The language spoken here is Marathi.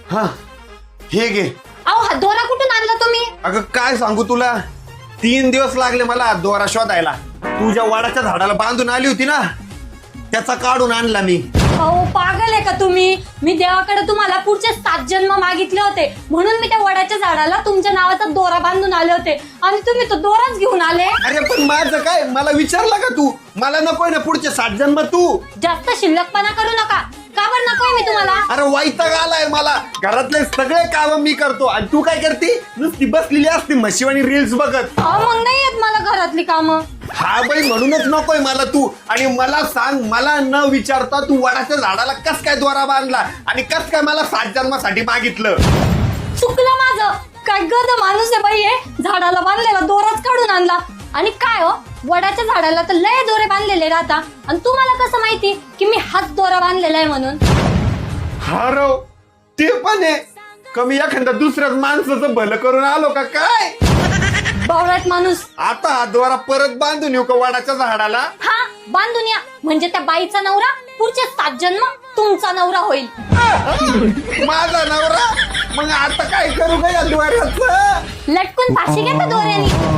हा हे घे. अहो हा दोरा कुठून आणला तुम्ही? अगं काय सांगू तुला, 3 दिवस लागले मला दोरा शोधायला. तुझ्या वडाच्या झाडाला बांधून आली होती ना, त्याचा काढून आणला मी. अहो पागल आहे का तुम्ही? मी देवाकडे तुम्हाला पुढचे 7 जन्म मागितले होते, म्हणून मी त्या वडाच्या झाडाला तुमच्या नावाचा दोरा बांधून आले होते आणि तुम्ही तो दोराच घेऊन आले. अरे पण माझं काय, मला विचारलं का तू? मला नकोय ना पुढचे 7 जन्म तू. जास्त शिल्लकपणा करू नका. का बरं नकोय मी तुम्हाला? अरे वैताग आलाय मला. घरातले सगळे काम मी करतो आणि तू काय करते? नुसती बसलेली असते म्हशीवाणी रील्स बघत. अहो मग नाही येत मला घरातली कामं. हा बाई म्हणूनच नकोय मला तू. आणि मला सांग, मला न विचारता तू वडाच्या झाडाला कस काय दोरा बांधला आणि कस काय मला 7 जन्मासाठी मागितलं? चुकलं माझं. काय गध माणूस आहे बाई हे. झाडाला बांधलेला दोराच काढून आणला. आणि काय हो, वडाच्या झाडाला तर लय दोरे बांधलेले राहता आणि तुम्हाला कसं माहिती की मी हाच दोरा बांधलेला आहे म्हणून? हरव ते पण आहे. कमी एखाद्या दुसऱ्याच माणसाचं भलं करून आलो का काय? बावळट माणूस. आता हा दोरा परत बांधून येऊ का वडाच्या झाडाला? हा बांधून या, म्हणजे त्या बाईचा नवरा पुढचे 7 जन्म तुमचा नवरा होईल. माझा नवरा? मग आता काय करू का या दोऱ्याचं? लटकून फाशी घ्या त्या दोऱ्याने.